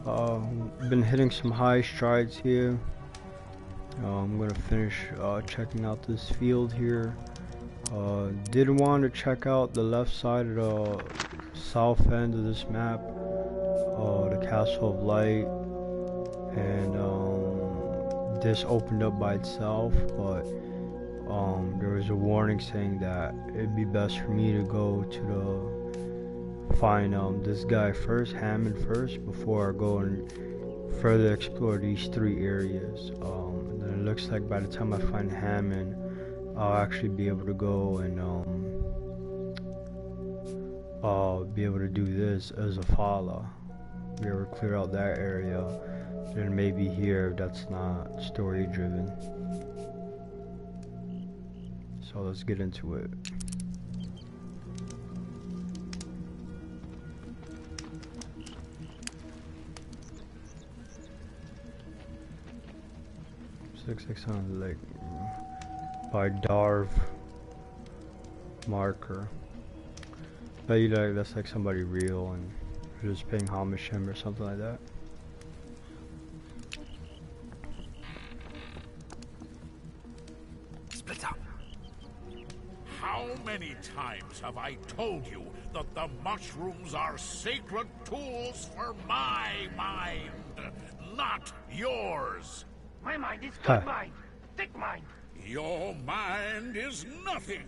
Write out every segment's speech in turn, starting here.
Been hitting some high strides here. I'm gonna finish checking out this field here. Did want to check out the left side of the south end of this map, the Castle of Light, and this opened up by itself, but there was a warning saying that it'd be best for me to go to the find this guy first, Hammond first, before I go and further explore these three areas. And then it looks like by the time I find Hammond, I'll actually be able to go and be able to do this as a follow. Be able to clear out that area, then maybe here that's not story driven. So let's get into it. Six on like by Darv marker. Bet you like that's like somebody real and you're just paying homage to him or something like that. Split up. How many times have I told you that the mushrooms are sacred tools for my mind, not yours? My mind is good mind. Thick mind. Your mind is nothing.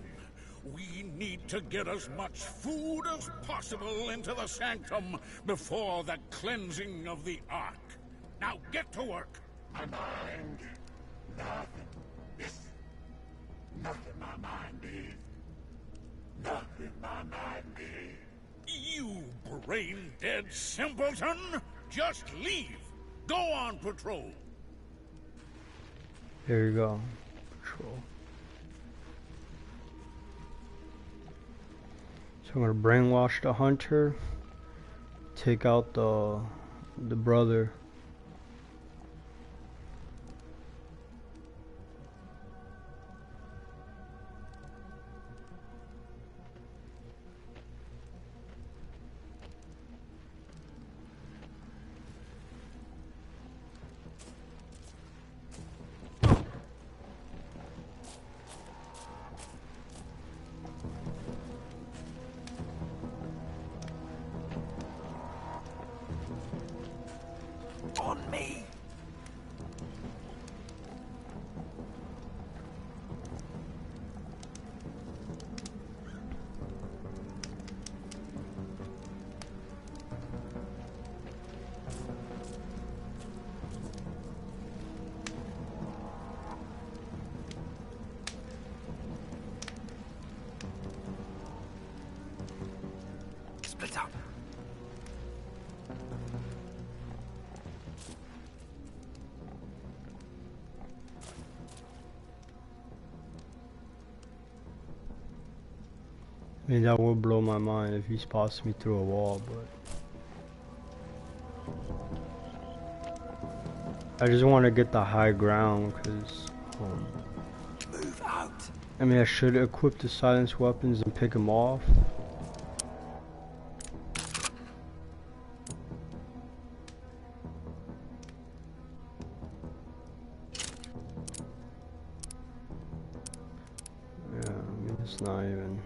We need to get as much food as possible into the sanctum before the cleansing of the Ark. Now get to work. My mind. Nothing. Yes. Nothing my mind is. Nothing my mind is. You brain-dead simpleton! Just leave. Go on patrol. There you go. Patrol. So I'm gonna brainwash the hunter, take out the brother. On me. Split up. I mean, that would blow my mind if he spots me through a wall, but I just want to get the high ground because Move out. I mean, I should equip the silence weapons and pick them off. Yeah, I mean, it's not even.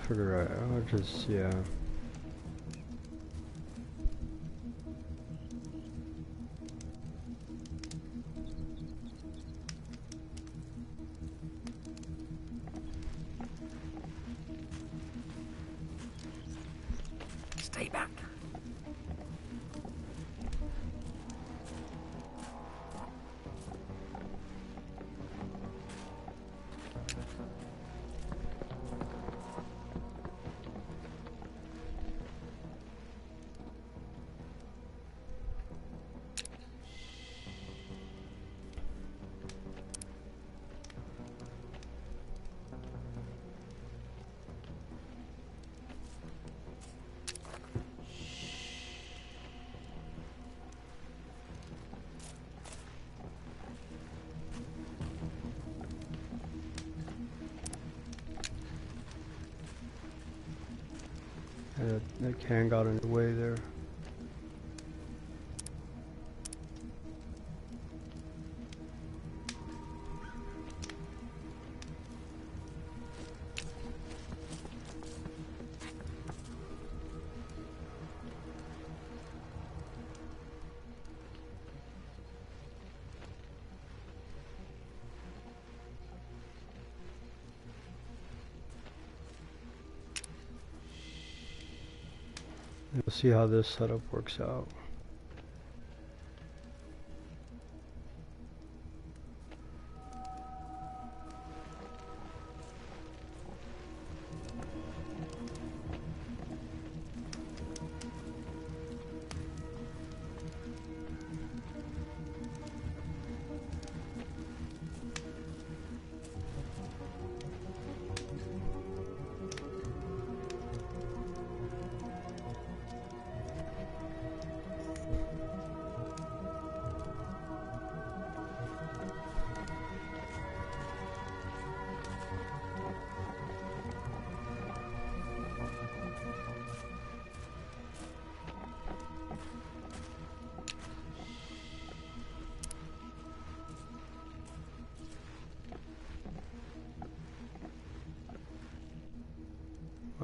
Figure out. I'll just yeah. Stay back. That can got in the way there. We'll see how this setup works out.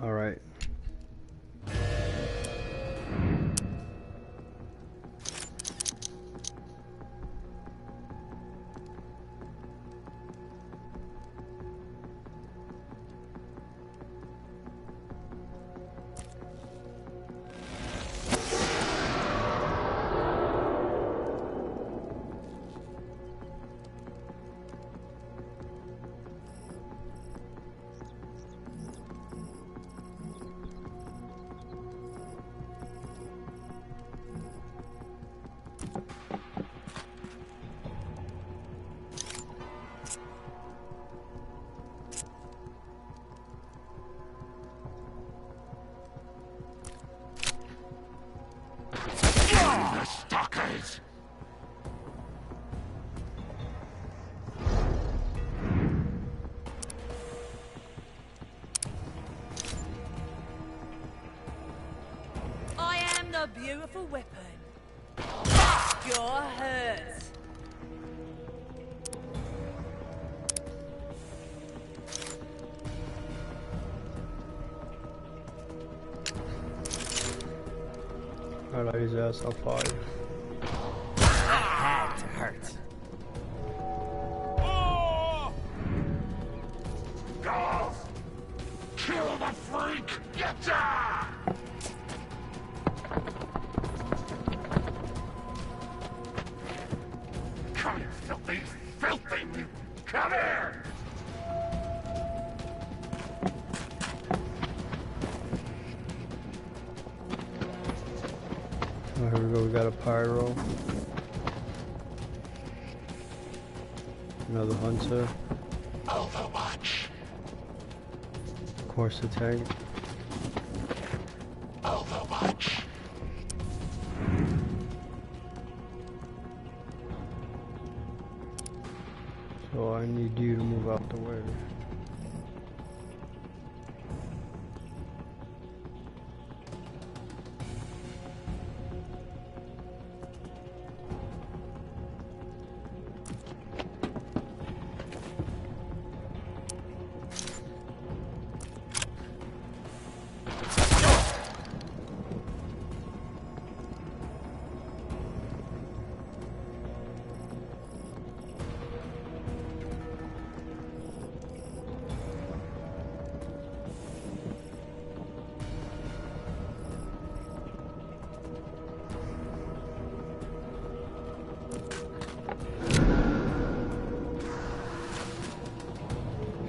All right. Stalkers! I am the beautiful weapon. Your hurt. I light his ass on fire. Had to hurt. Girls! Kill the freak! Yatta! Come here, filthy mutant! Come here! Oh, here we go, we got a pyro. Another hunter. Overwatch! Of course the tank. Overwatch! So I need you to move out the way.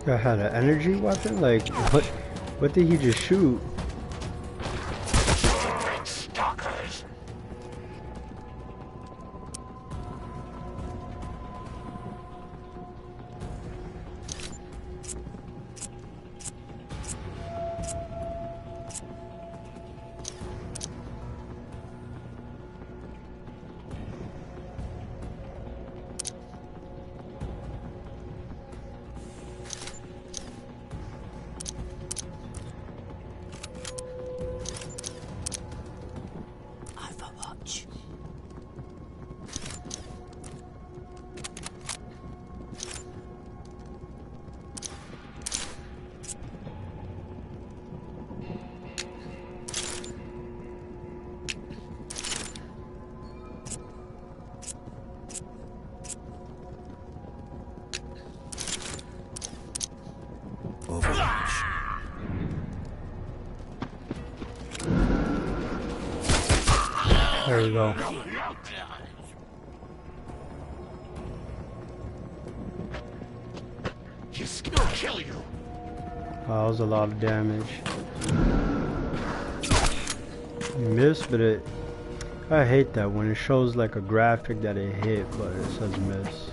Guy had an energy weapon? Like, what did he just shoot? Stalkers! There we go. He's gonna kill you. Wow, that was a lot of damage. You missed, but it... I hate that when it shows like a graphic that it hit, but it says miss.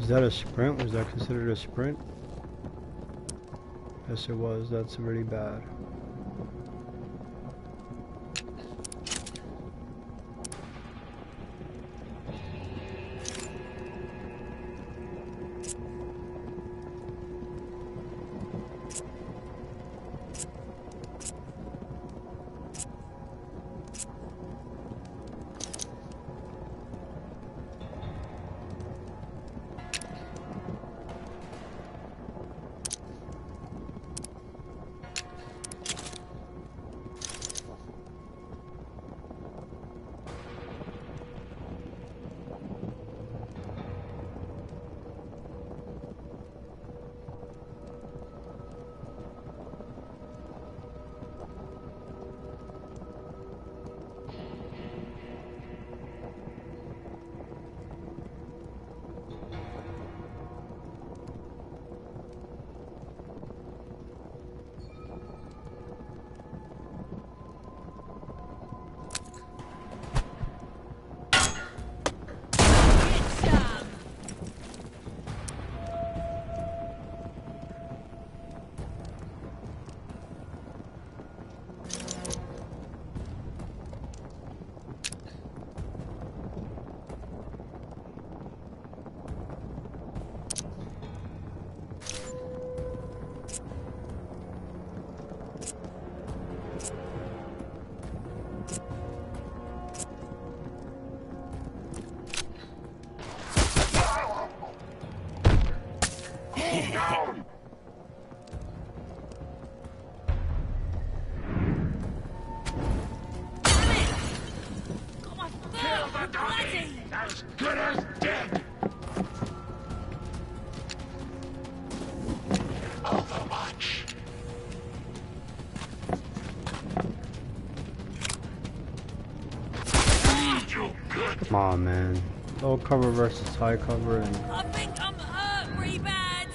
Is that a sprint? Was that considered a sprint? Yes, it was. That's really bad. As good as dead. Overwatch. You good. Come on, man. Low cover versus high cover, and I think I'm hurt pretty bad.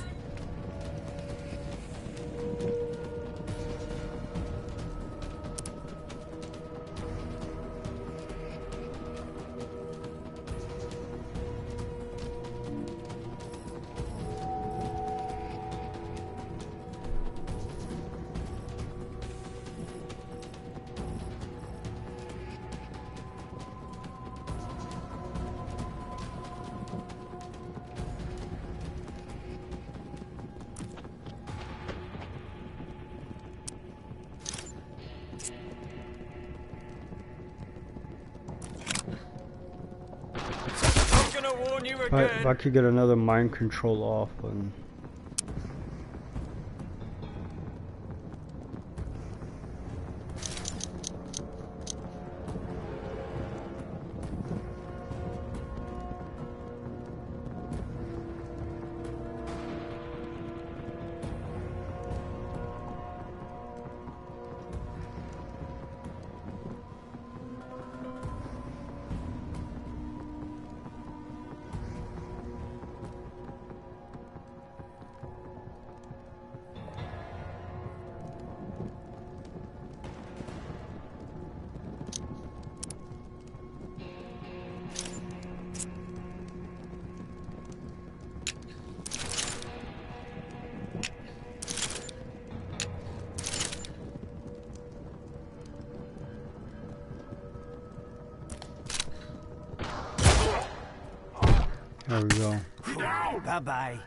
if I could get another mind control off, and there we go. Down. Bye-bye.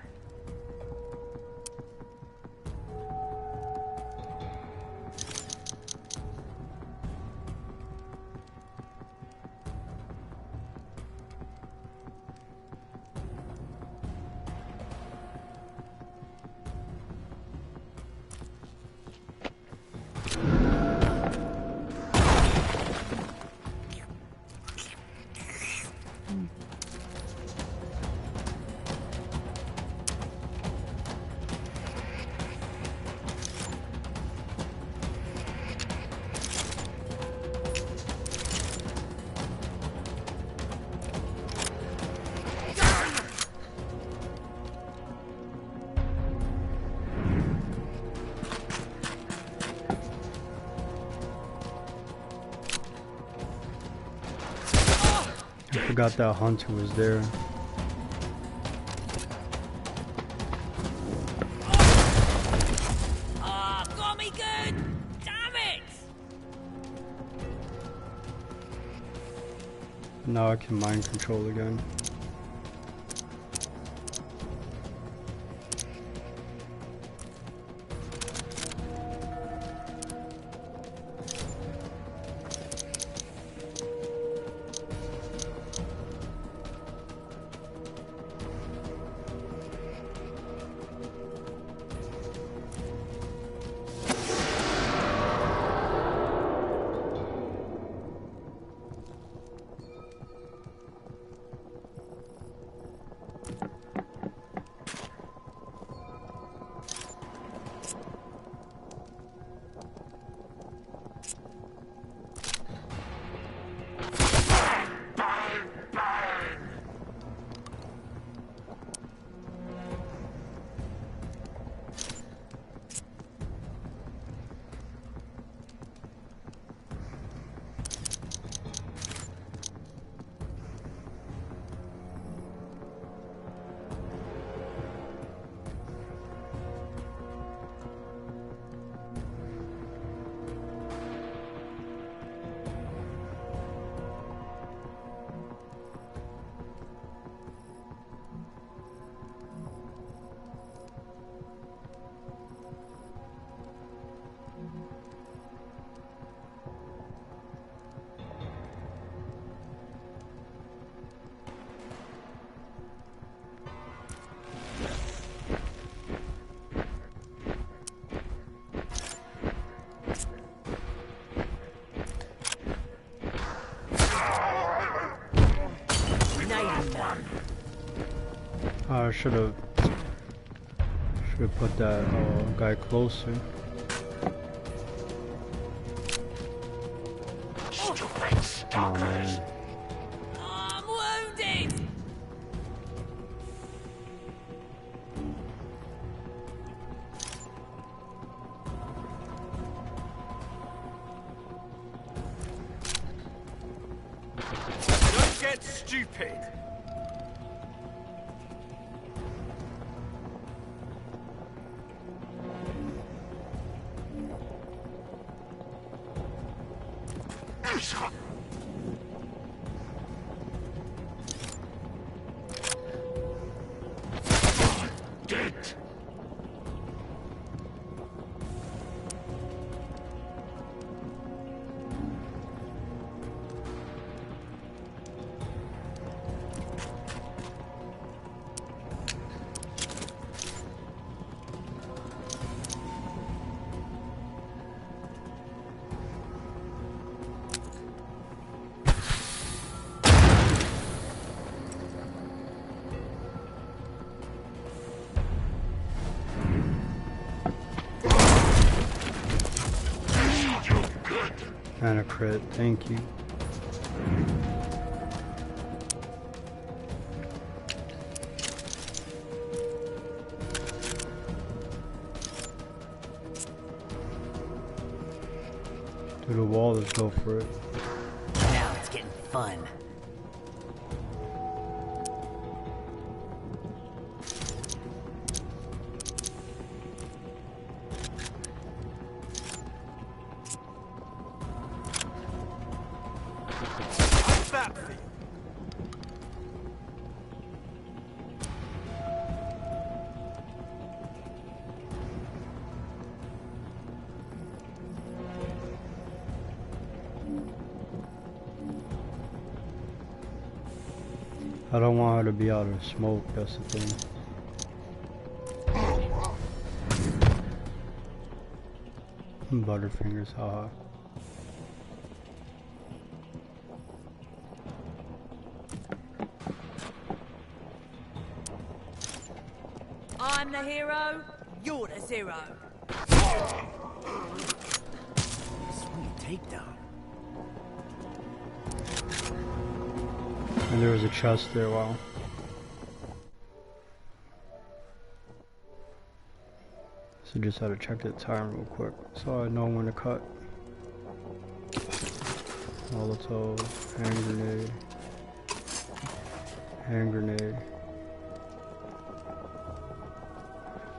I forgot that hunter was there. Ah, got me good! Damn it! Now I can mind control again. I should have put that guy closer. Oh man. I'm wounded! Don't get stupid. And a crit, thank you. To the wall, let's go for it. Now it's getting fun. How's that feel? I don't want her to be out of smoke, that's the thing. Butterfingers, haha. I'm the hero, you're the zero. Sweet takedown. And there was a chest there, wow. So just had to check the time real quick so I know when to cut. Molotov, hand grenade. Hand grenade.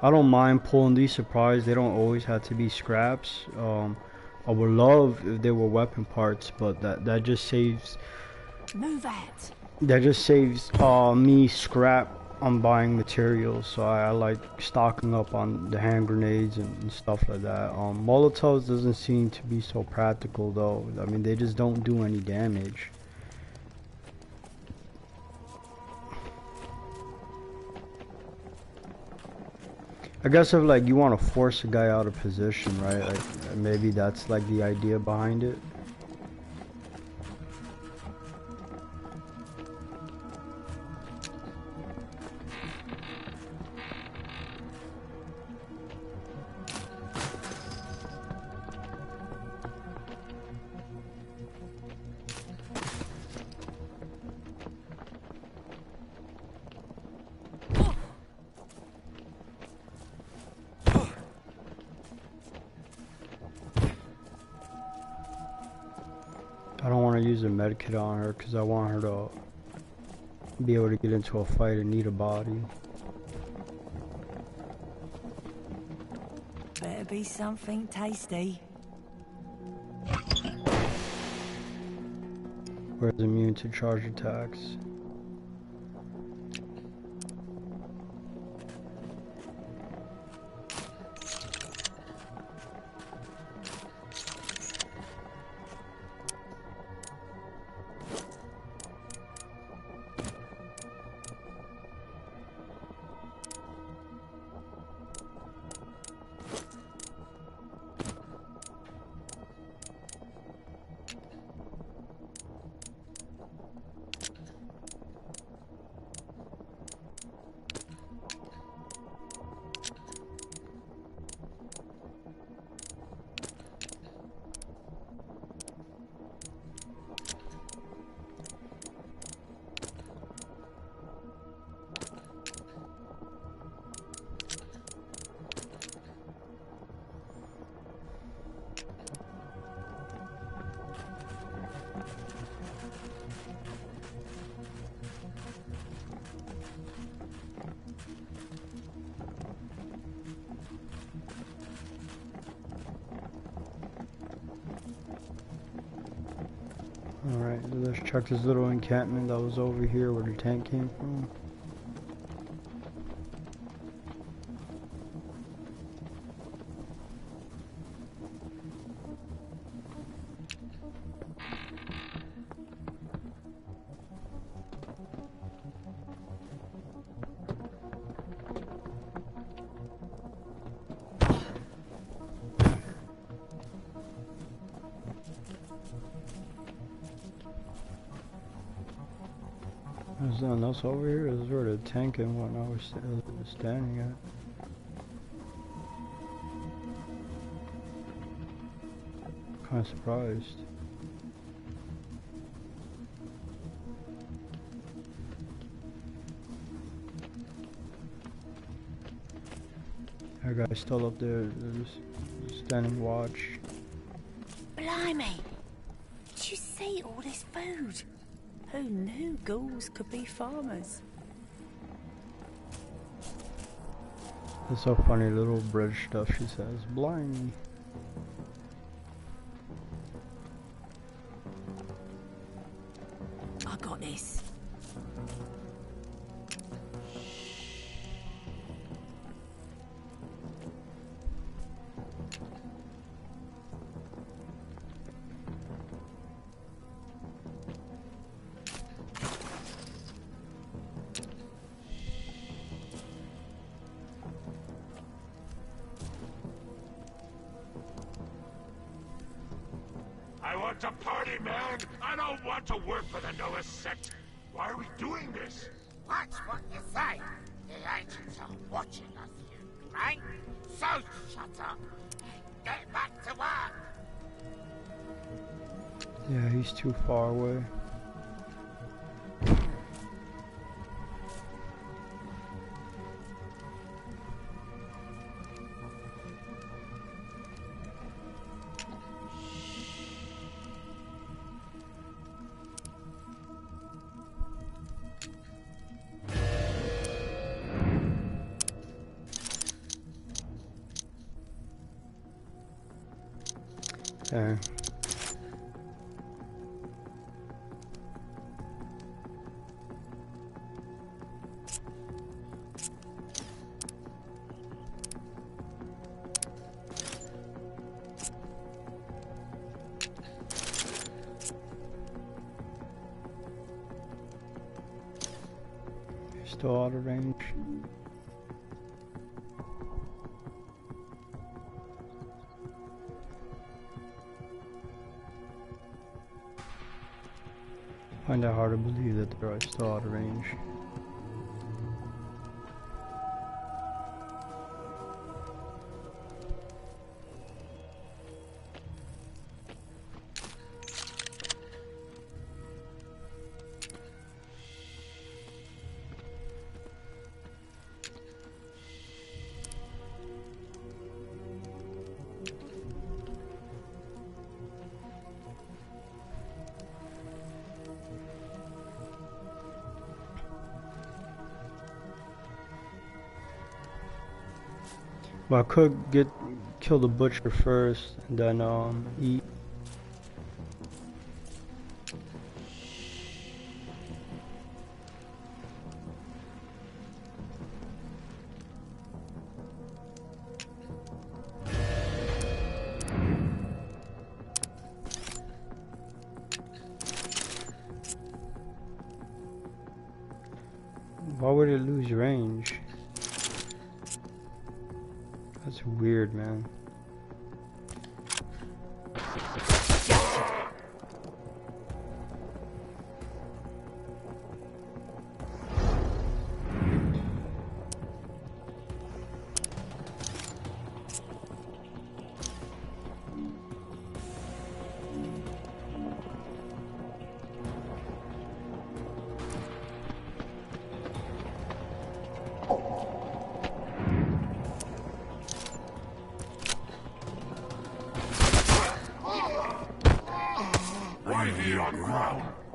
I don't mind pulling these supplies, they don't always have to be scraps. I would love if they were weapon parts, but that just saves me scrap on buying materials, so I like stocking up on the hand grenades and stuff like that. Molotovs doesn't seem to be so practical though. I mean, they just don't do any damage. I guess if like you want to force a guy out of position, right? Like maybe that's like the idea behind it. I don't want to use a medkit on her because I want her to be able to get into a fight and need a body. Better be something tasty. Whereas immune to charge attacks. Alright, let's check this little encampment that was over here where the tank came from. There's nothing else over here. This is where the tank and whatnot was standing at. Kind of surprised. That guy's still up there, just standing watch. Blimey! Did you see all this food? Who knew ghouls could be farmers? It's so funny, little British stuff she says. Blimey. I got this. want to party, man. I don't want to work for the Noah sect. Why are we doing this? Watch what you say. The agents are watching us, you right? So shut up and get back to work. Yeah, he's too far away. There. Still out of range. Find it hard to believe that they're still out of range. Well, I could kill the butcher first and then eat. Why would it lose range? That's weird, man.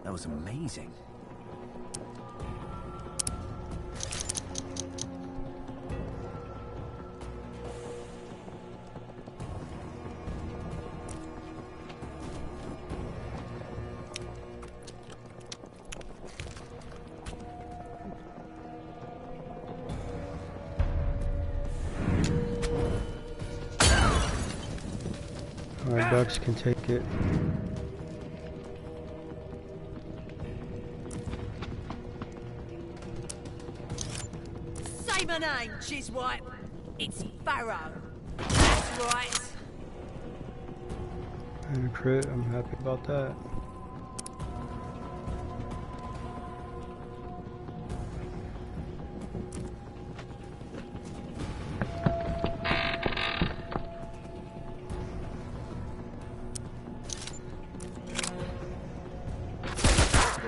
That was amazing. Alright, ducks can take it. Say my name, Chiswipe. It's Barrow. That's right. And a crit, I'm happy about that.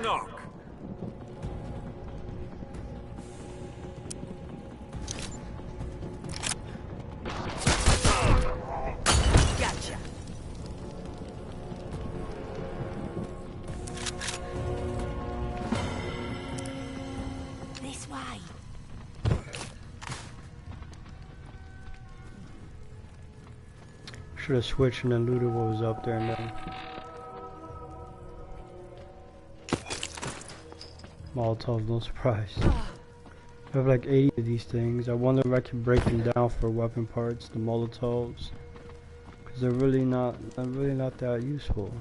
Knock. Gotcha. This way. Should have switched and then looted what was up there and then. Molotovs, no surprise. I have like 80 of these things. I wonder if I can break them down for weapon parts, the Molotovs. Because they're really not that useful.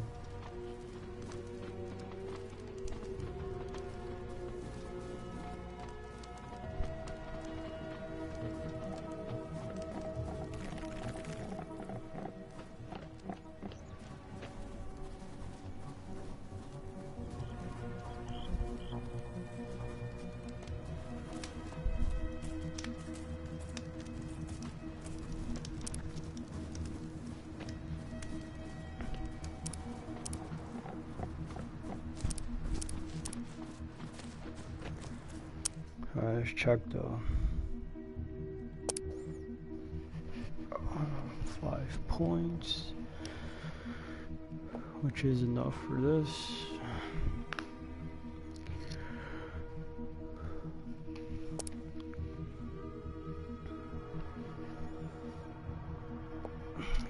let's check the 5 points, which is enough for this.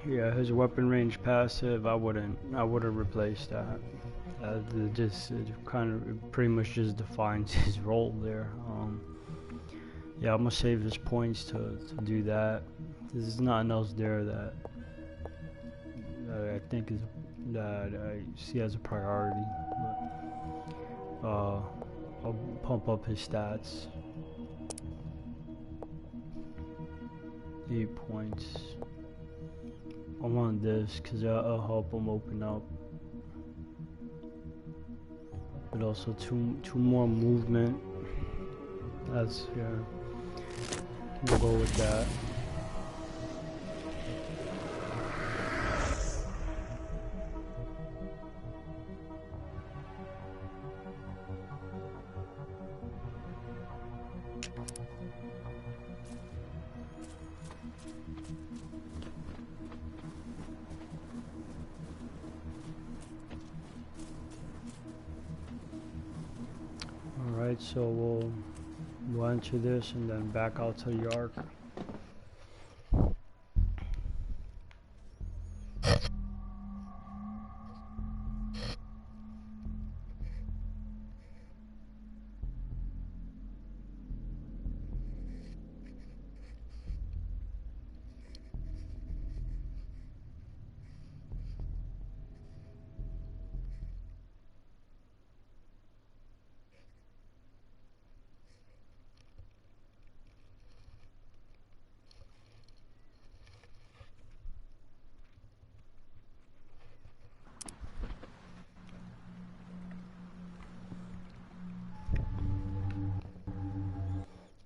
Yeah, his weapon range passive, I would have replaced that. It kind of pretty much just defines his role there. Yeah, I'm gonna save his points to do that. There's nothing else there that I think is that I see as a priority. But, I'll pump up his stats. 8 points. I want this because that'll help him open up. But also two more movement. That's, yeah. We'll go with that. Alright, so we'll enter this and then back out to the Ark.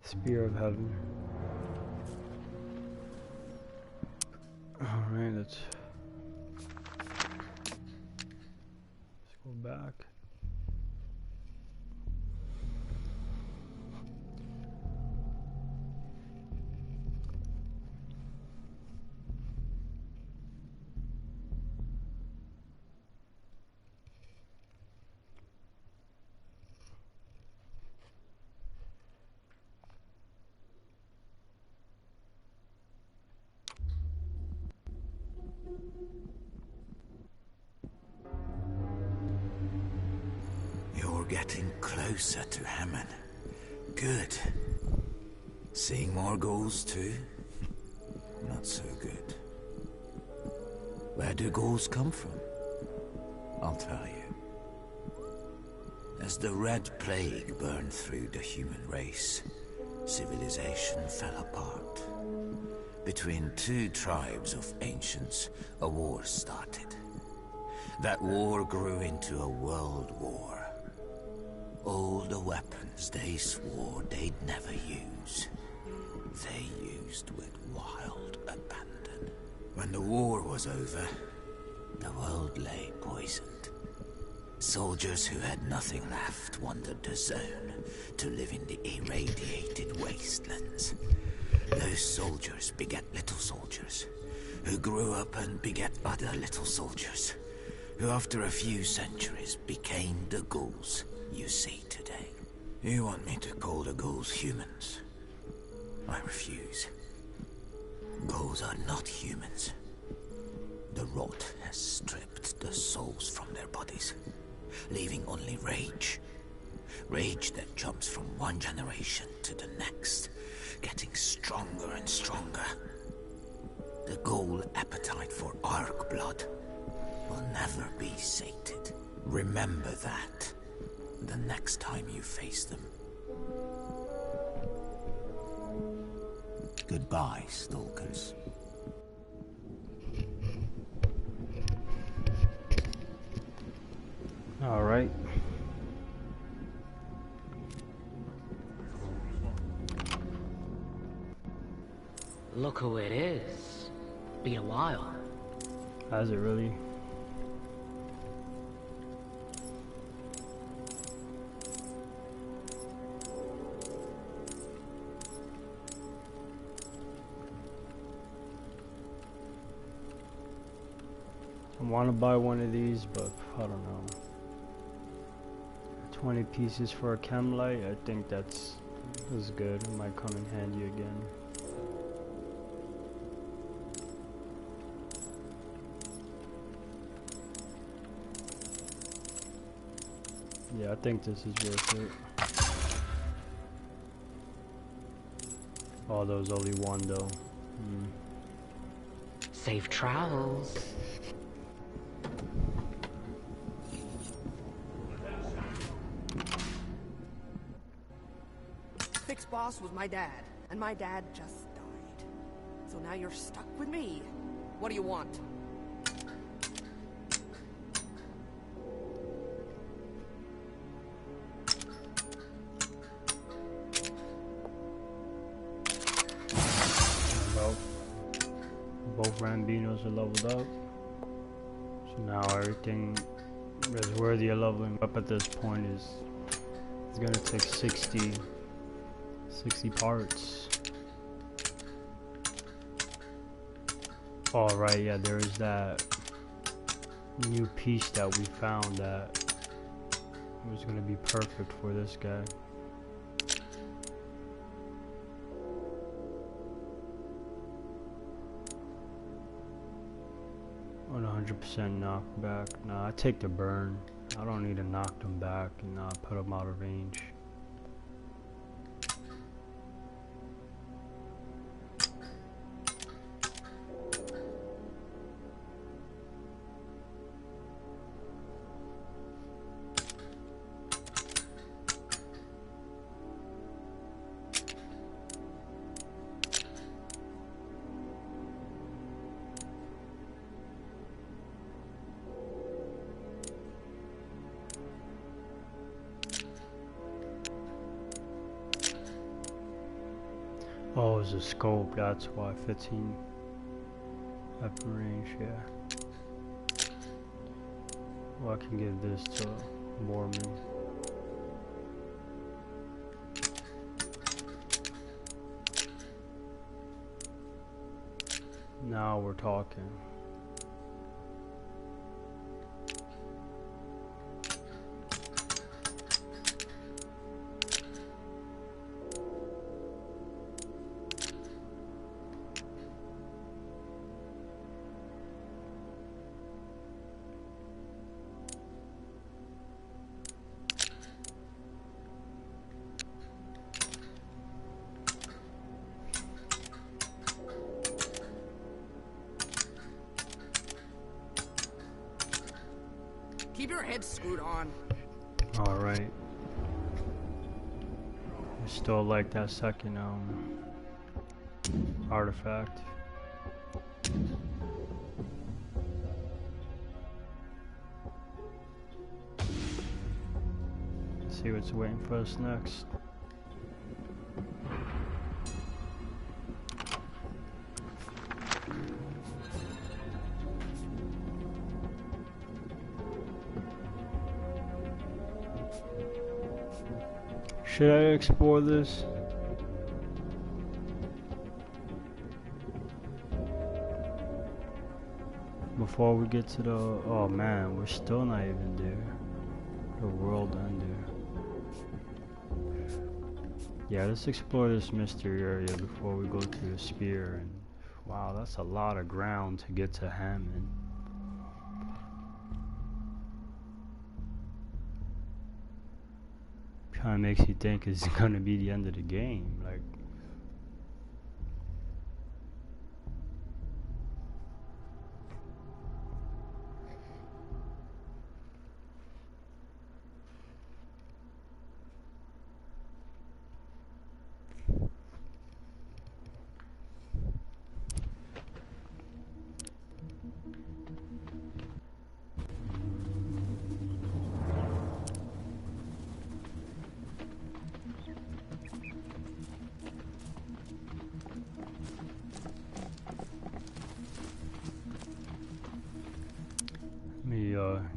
Spear of Heaven. Alright, let's go back. You're getting closer to Hammond. Good. Seeing more ghouls too? Not so good. Where do ghouls come from? I'll tell you. As the Red Plague burned through the human race, civilization fell apart. Between two tribes of ancients, a war started. That war grew into a world war. All the weapons they swore they'd never use, they used with wild abandon. When the war was over, the world lay poisoned. Soldiers who had nothing left wandered the zone to live in the irradiated wastelands. Those soldiers beget little soldiers, who grew up and beget other little soldiers, who after a few centuries became the ghouls you see today. You want me to call the ghouls humans? I refuse. Ghouls are not humans. The rot has stripped the souls from their bodies, leaving only rage. Rage that jumps from one generation to the next, getting stronger and stronger. The ghoul appetite for Ark blood will never be sated. Remember that the next time you face them. Goodbye, stalkers. All right. Look who it is. Been a while. Has it really? want to buy one of these, but I don't know. 20 pieces for a chem light, I think that's good. It might come in handy again. Yeah, I think this is worth it. Oh, there was only one though. Safe travels. Fix boss was my dad, and my dad just died. So now you're stuck with me. What do you want? Well, both Rambinos are leveled up. So now everything that's worthy of leveling up at this point is gonna take 60 parts. Oh right, yeah, there is that new piece that we found that was gonna be perfect for this guy. 100% knockback. Nah, I take the burn. I don't need to knock them back and put them out of range. Oh, it's a scope, that's why. 15 weapon range, yeah. Well, I can give this to Mormon. Now we're talking. Keep your head screwed on. Alright. I still like that second artifact. Let's see what's waiting for us next. Should I explore this? Before we get to the... Oh man, we're still not even there. The world ender. Yeah, let's explore this mystery area before we go to the spear. And wow, that's a lot of ground to get to Hammond. Kind of makes you think it's gonna be the end of the game, like.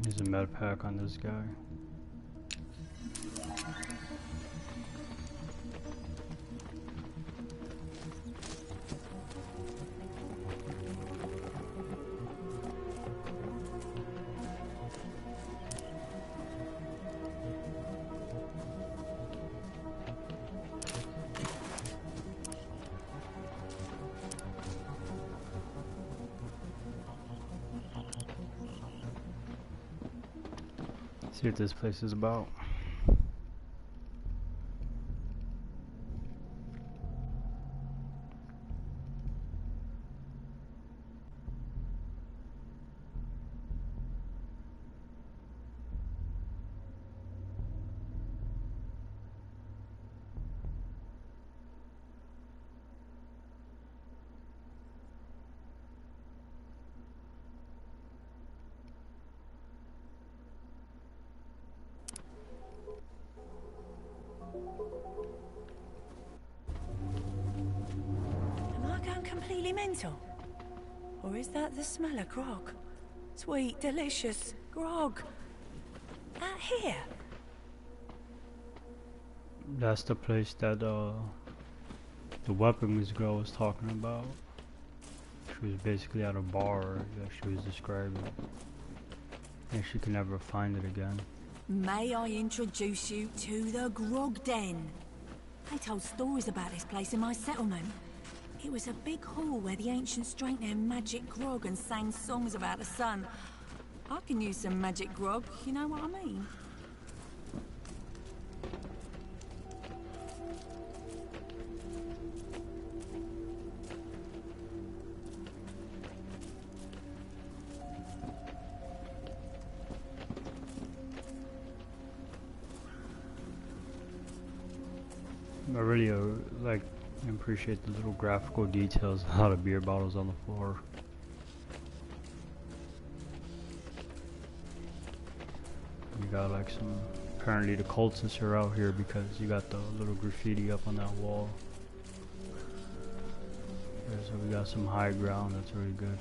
Use a med pack on this guy. See what this place is about. Am I going completely mental? Or is that the smell of grog? Sweet, delicious grog. Out here? That's the place that the weapons girl was talking about. She was basically at a bar that she was describing. And she can never find it again. May I introduce you to the Grog Den? They told stories about this place in my settlement. It was a big hall where the ancients drank their magic grog and sang songs about the sun. I can use some magic grog, you know what I mean? I really like appreciate the little graphical details of how the beer bottles on the floor. You got like some, apparently the cultists are out here because you got the little graffiti up on that wall. Yeah, so we got some high ground, that's really good.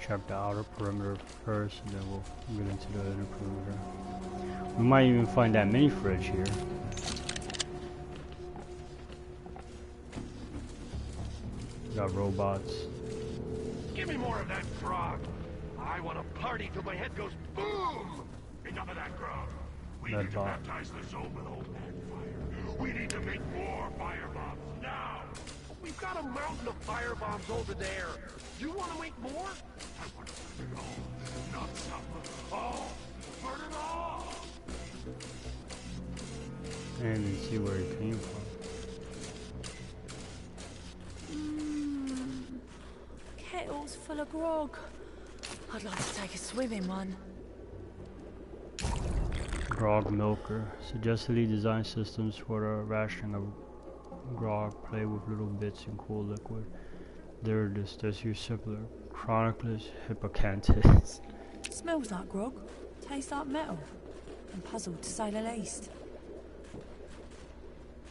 Check the outer perimeter first, and then we'll get into the inner perimeter. We might even find that mini fridge here. We got robots. Give me more of that grog. I want to party till my head goes boom. Enough of that grog. We need to baptize the zone with old man fire. We need to make more fire bombs now. We've got a mountain of fire bombs over there. You want to make more? I want to burn it all, not some. Oh, burn it all. And see where it came from. Kettle's full of grog. I'd like to take a swim in one. Grog milker. Suggestively designed systems for the rationing of grog. Play with little bits in cool liquid. There it is. There's your simpler. Chroniclus hippocanthus. Smells like grog. Tastes like metal. I'm puzzled to say the least.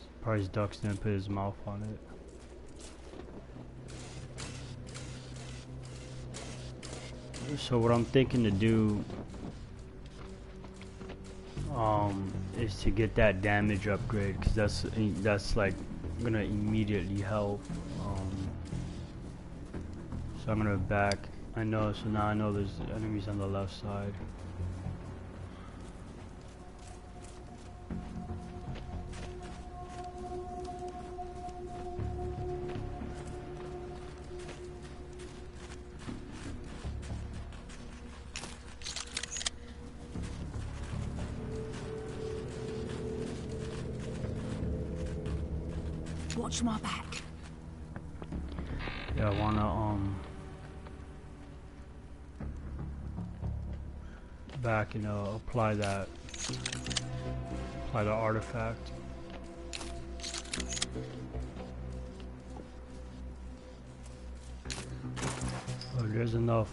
Surprised Ducks didn't put his mouth on it. So what I'm thinking to do is to get that damage upgrade, because that's like gonna immediately help. So I'm gonna back. I know. So now I know there's enemies on the left side. Watch my back. Yeah, I wanna back and apply the artifact. There's enough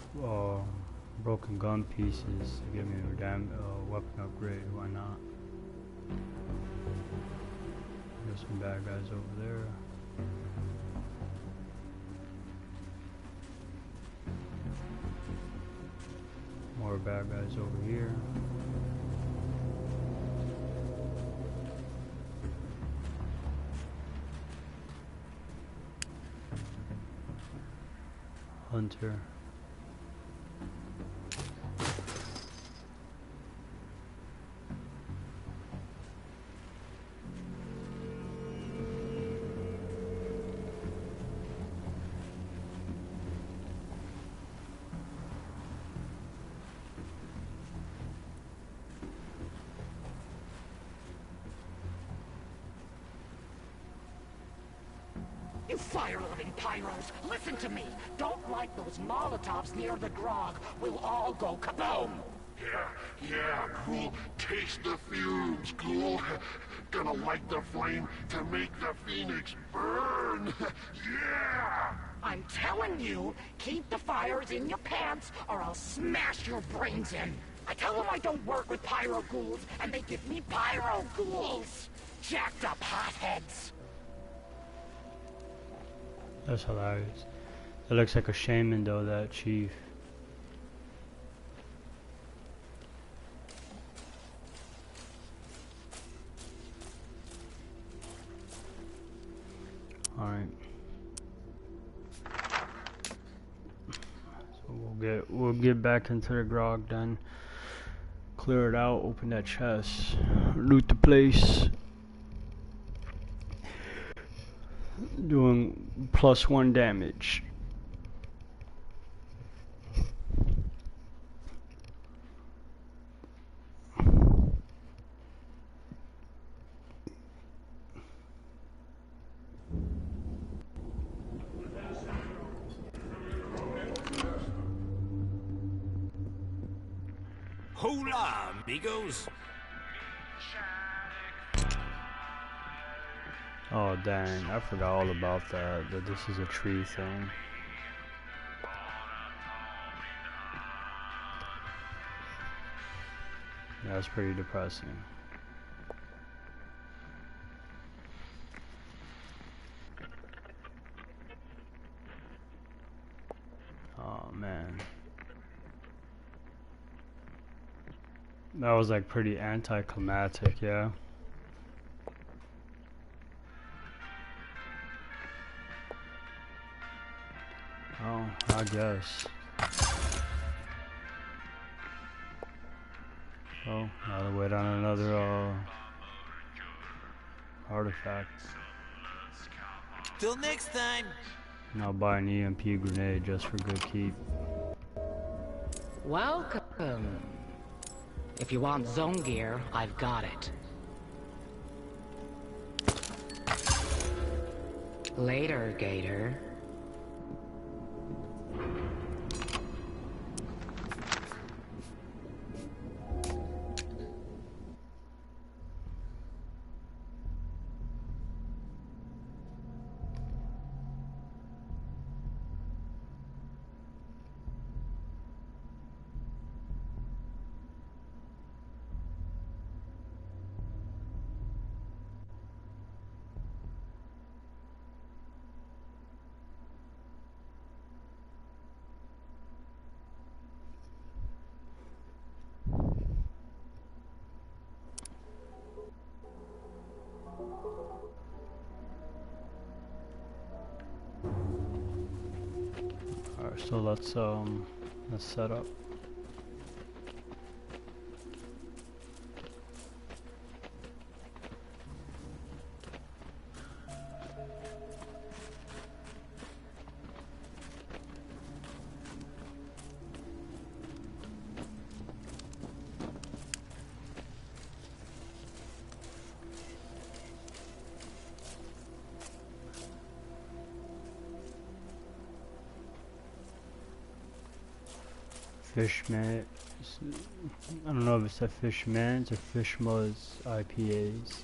broken gun pieces to give me a damn weapon upgrade. Why not? There's some bad guys over there. More bad guys over here. Hunter. You fire-loving pyros, listen to me. Don't light those Molotovs near the grog. We'll all go kaboom. Yeah, Ghoul. Taste the fumes, Ghoul. Gonna light the flame to make the Phoenix burn. Yeah! I'm telling you, keep the fires in your pants or I'll smash your brains in. I tell them I don't work with pyro ghouls, and they give me pyro ghouls. Jacked up hotheads. That's hilarious. That looks like a shaman though, that chief. Alright. So we'll get back into the grog then. Clear it out, open that chest, loot the place. Doing +1 damage. Hola, amigos. Oh dang, I forgot all about that this is a tree thing. That's pretty depressing. Oh man. That was like pretty anticlimactic, yeah. Oh, I guess. Oh, now to wait on another artifact. Till next time. And I'll buy an EMP grenade just for good keep. Welcome. If you want zone gear, I've got it. Later, Gator. Alright, so let's set up. Fishman, I don't know if it's a Fishman's or Fishma's IPAs.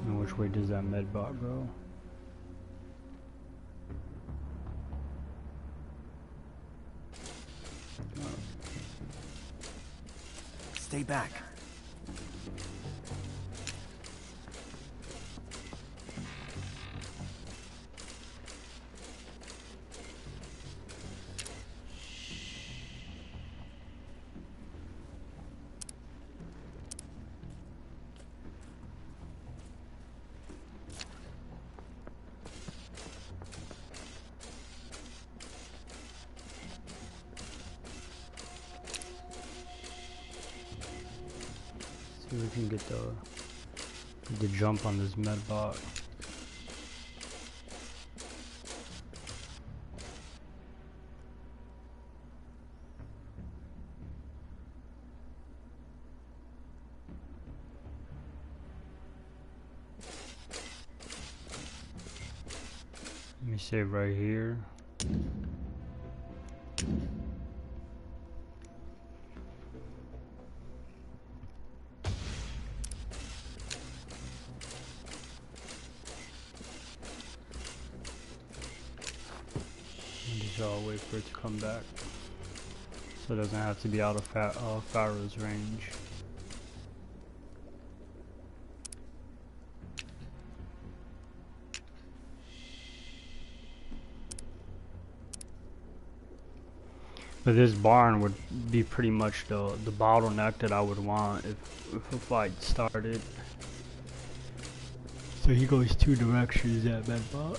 And which way does that medbot go? Stay back. See if we can get the jump on this medbot. me save right here. I'll wait for it to come back, so it doesn't have to be out of Pharaoh's range. But this barn would be pretty much the bottleneck that I would want if a fight started. So he goes two directions at Medbot.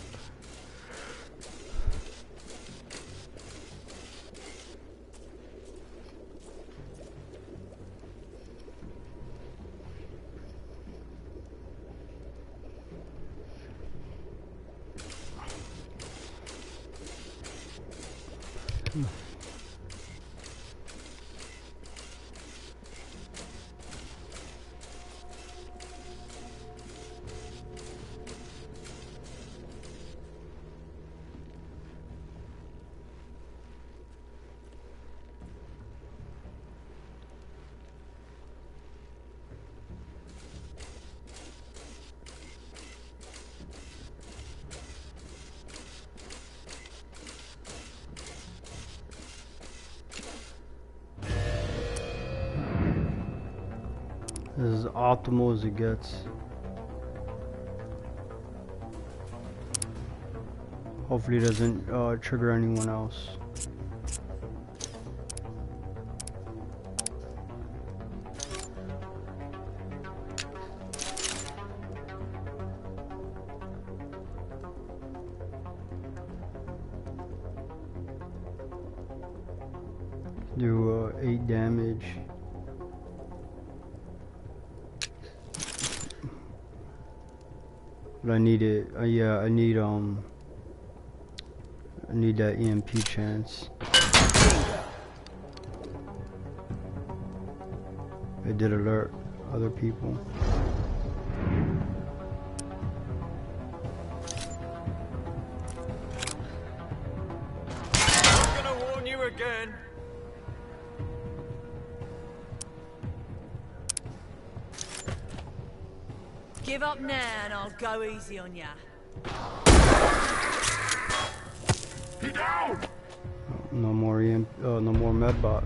This is optimal as it gets. Hopefully it doesn't trigger anyone else. Do 8 damage. But I need it. Yeah, I need that EMP chance. It did alert other people. I'm gonna warn you again. Give up now and I'll go easy on ya. He down! No more no more medbot.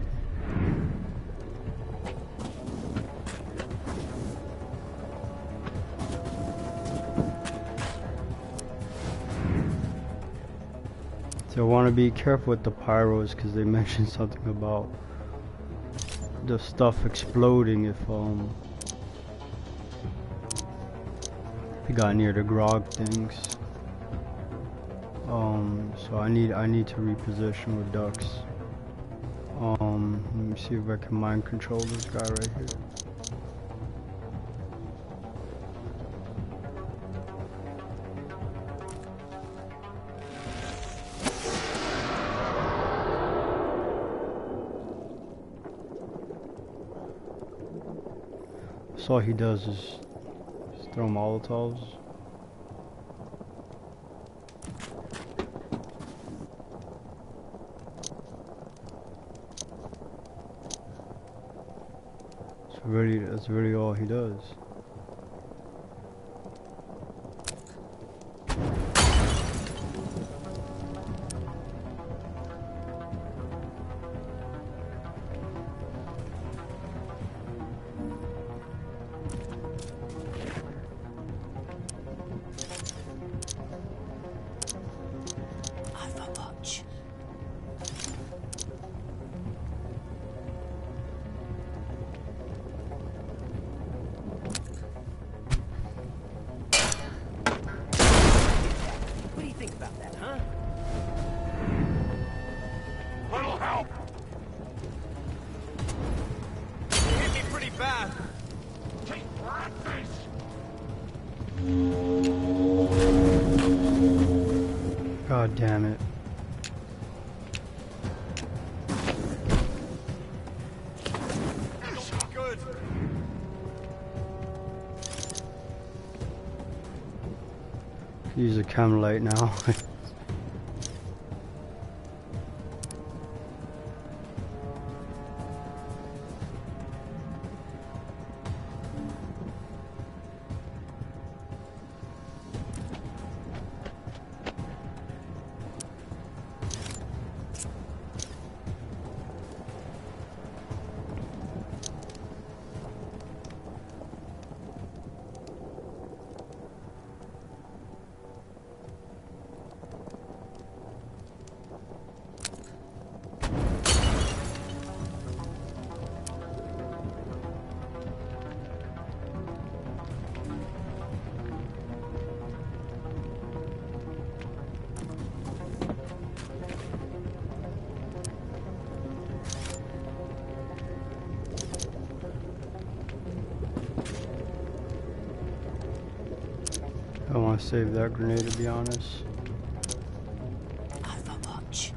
So I want to be careful with the pyros because they mentioned something about the stuff exploding if we got near the grog things. So I need to reposition with ducks. Let me see if I can mind control this guy right here. So all he does is throw Molotovs. That's really all he does. Overwatch. What do you think about that, huh? Little help! You hit me pretty bad. Take rat face! God damn it. Good. Use a chem light now. I want to save that grenade, to be honest. Overwatch.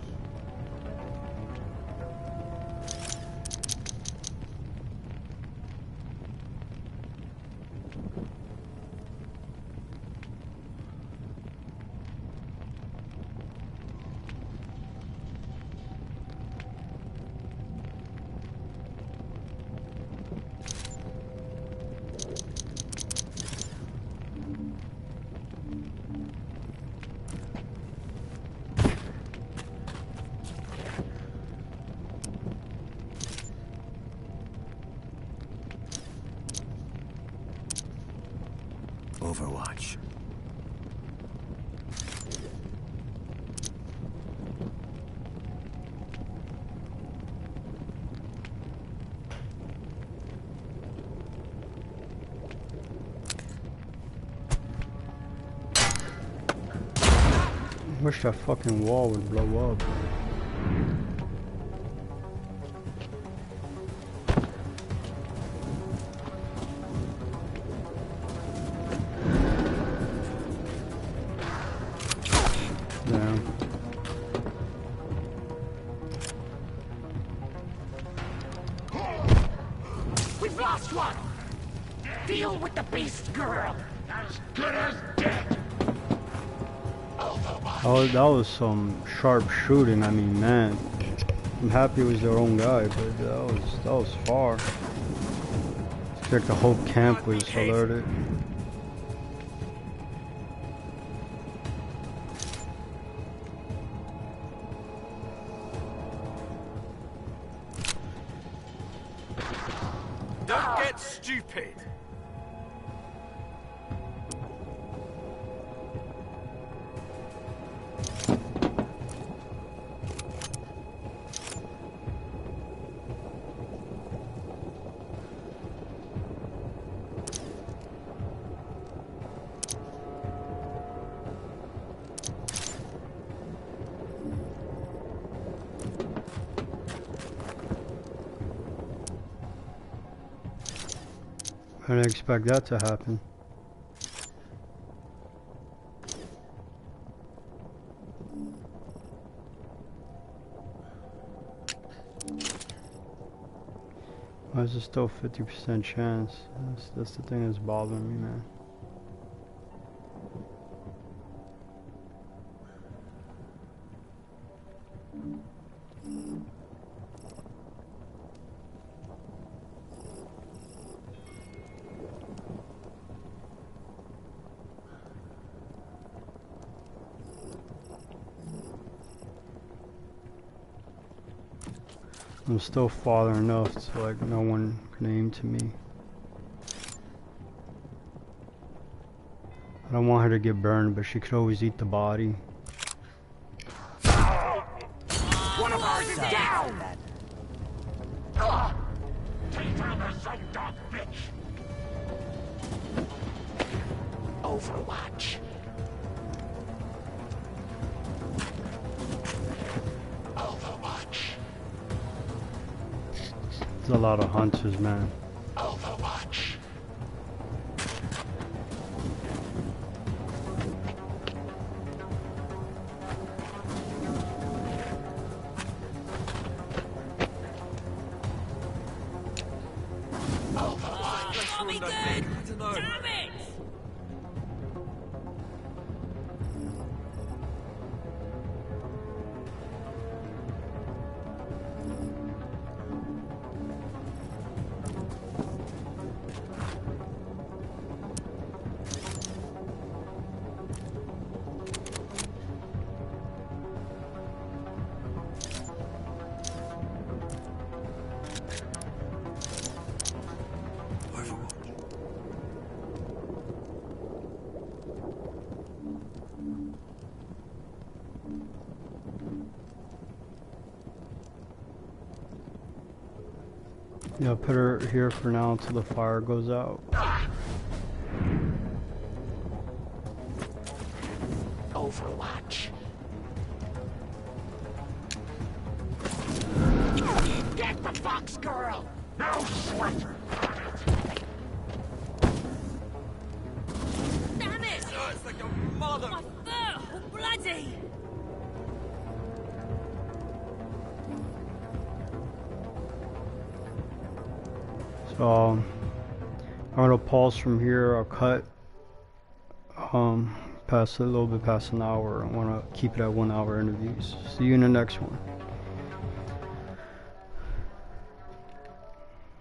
Overwatch. Wish that fucking wall would blow up. Damn. We've lost one! Deal with the beast girl! As good as dead! Oh, that was some sharp shooting. I mean, man, I'm happy it was their own guy, but that was far. It's like the whole camp was alerted. Don't get stupid. I didn't expect that to happen. Why is it still 50% chance? That's the thing that's bothering me, man. I'm still far enough so like no one can aim to me. I don't want her to get burned, but she could always eat the body. One of ours is down! Take down the son dog bitch! Overwatch. Overwatch. There's a lot of hunters, man. Overwatch. Can't be good. I don't know. Damn it! Yeah, put her here for now until the fire goes out. Overwatch. Get the fox girl! No sweat! Damn it! Oh, it's the are them? My foot! Oh, bloody! So I'm gonna pause from here. I'll cut past a little bit past an hour. I want to keep it at 1 hour interviews. See you in the next one.